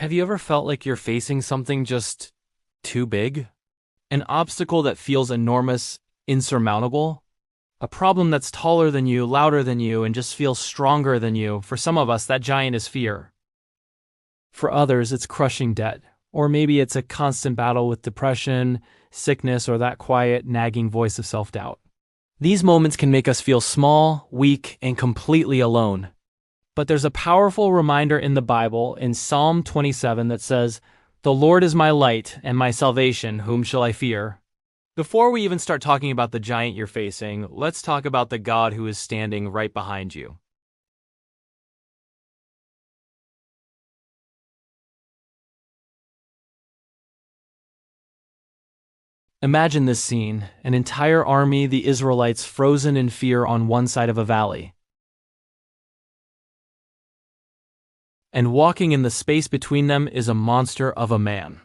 Have you ever felt like you're facing something just too big? An obstacle that feels enormous, insurmountable? A problem that's taller than you, louder than you, and just feels stronger than you. For some of us, that giant is fear. For others, it's crushing debt. Or maybe it's a constant battle with depression, sickness, or that quiet, nagging voice of self-doubt. These moments can make us feel small, weak, and completely alone. But there's a powerful reminder in the Bible in Psalm 27 that says, "The Lord is my light and my salvation, whom shall I fear?" Before we even start talking about the giant you're facing, let's talk about the God who is standing right behind you. Imagine this scene, an entire army, the Israelites frozen in fear on one side of a valley. And walking in the space between them is a monster of a man.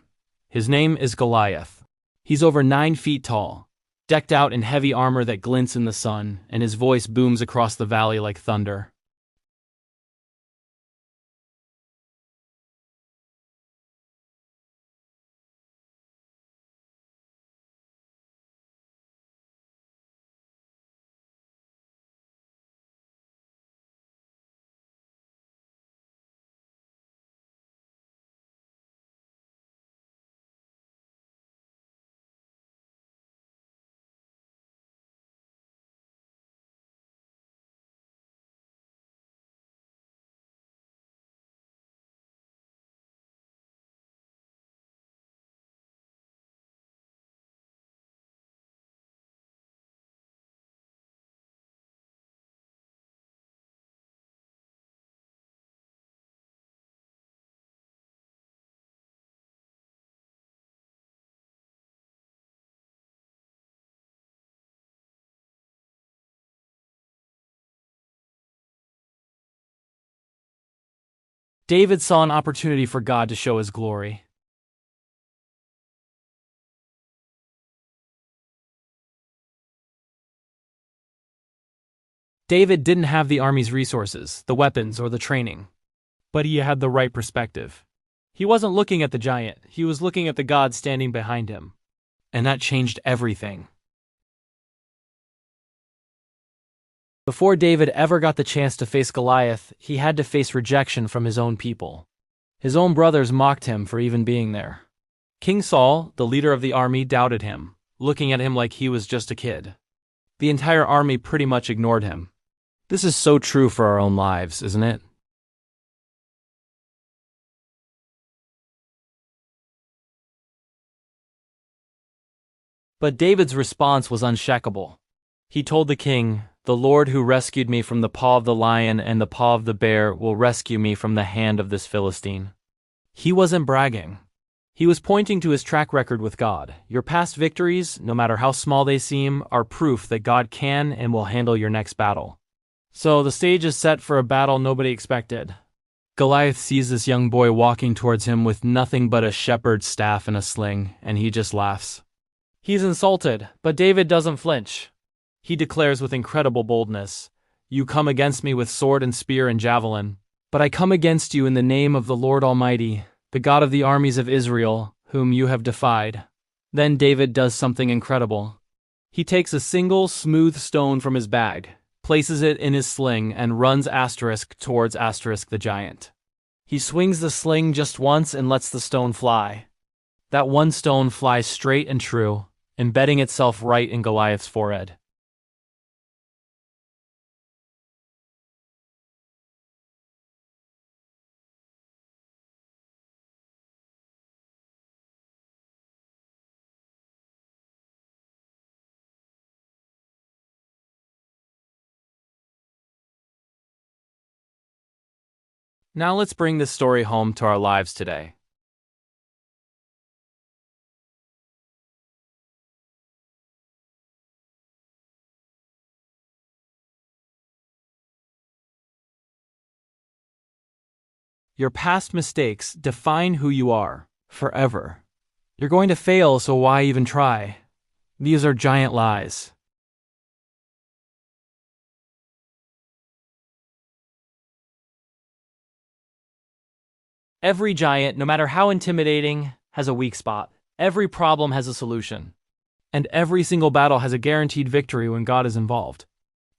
His name is Goliath. He's over 9 feet tall, decked out in heavy armor that glints in the sun, and his voice booms across the valley like thunder. David saw an opportunity for God to show his glory. David didn't have the army's resources, the weapons, or the training. But he had the right perspective. He wasn't looking at the giant, he was looking at the God standing behind him. And that changed everything. Before David ever got the chance to face Goliath, he had to face rejection from his own people. His own brothers mocked him for even being there. King Saul, the leader of the army, doubted him, looking at him like he was just a kid. The entire army pretty much ignored him. This is so true for our own lives, isn't it? But David's response was unshakable. He told the king, "The Lord who rescued me from the paw of the lion and the paw of the bear will rescue me from the hand of this Philistine." He wasn't bragging. He was pointing to his track record with God. Your past victories, no matter how small they seem, are proof that God can and will handle your next battle. So the stage is set for a battle nobody expected. Goliath sees this young boy walking towards him with nothing but a shepherd's staff and a sling, and he just laughs. He's insulted, but David doesn't flinch. He declares with incredible boldness, "You come against me with sword and spear and javelin, but I come against you in the name of the Lord Almighty, the God of the armies of Israel, whom you have defied." Then David does something incredible. He takes a single smooth stone from his bag, places it in his sling, and runs towards the giant. He swings the sling just once and lets the stone fly. That one stone flies straight and true, embedding itself right in Goliath's forehead. Now let's bring this story home to our lives today. Your past mistakes define who you are, forever. You're going to fail, so why even try? These are giant lies. Every giant, no matter how intimidating, has a weak spot. Every problem has a solution. And every single battle has a guaranteed victory when God is involved.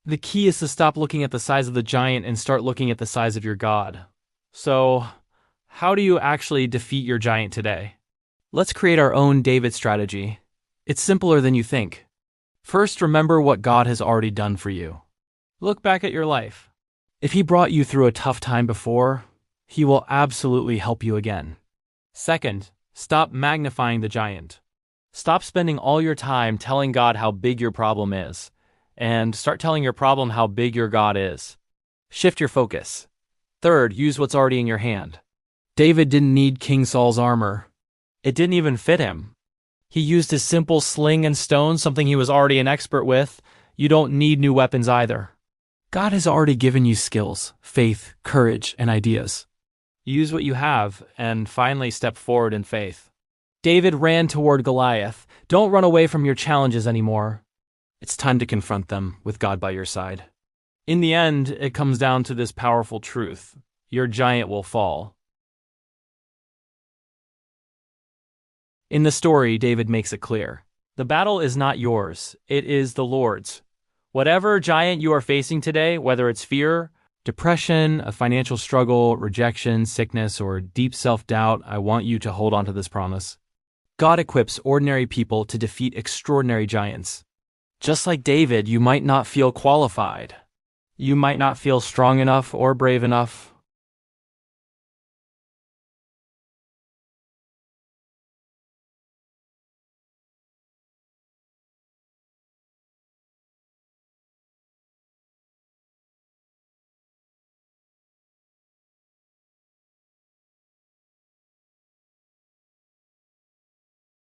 The key is to stop looking at the size of the giant and start looking at the size of your God. So, how do you actually defeat your giant today? Let's create our own David strategy. It's simpler than you think. First, remember what God has already done for you. Look back at your life. If He brought you through a tough time before, He will absolutely help you again. Second, stop magnifying the giant. Stop spending all your time telling God how big your problem is, and start telling your problem how big your God is. Shift your focus. Third, use what's already in your hand. David didn't need King Saul's armor. It didn't even fit him. He used his simple sling and stone, something he was already an expert with. You don't need new weapons either. God has already given you skills, faith, courage, and ideas. Use what you have, and finally step forward in faith. David ran toward Goliath. Don't run away from your challenges anymore. It's time to confront them with God by your side. In the end, it comes down to this powerful truth. Your giant will fall. In the story, David makes it clear. The battle is not yours, it is the Lord's. Whatever giant you are facing today, whether it's fear, depression, a financial struggle, rejection, sickness, or deep self-doubt, I want you to hold on to this promise. God equips ordinary people to defeat extraordinary giants. Just like David, you might not feel qualified. You might not feel strong enough or brave enough,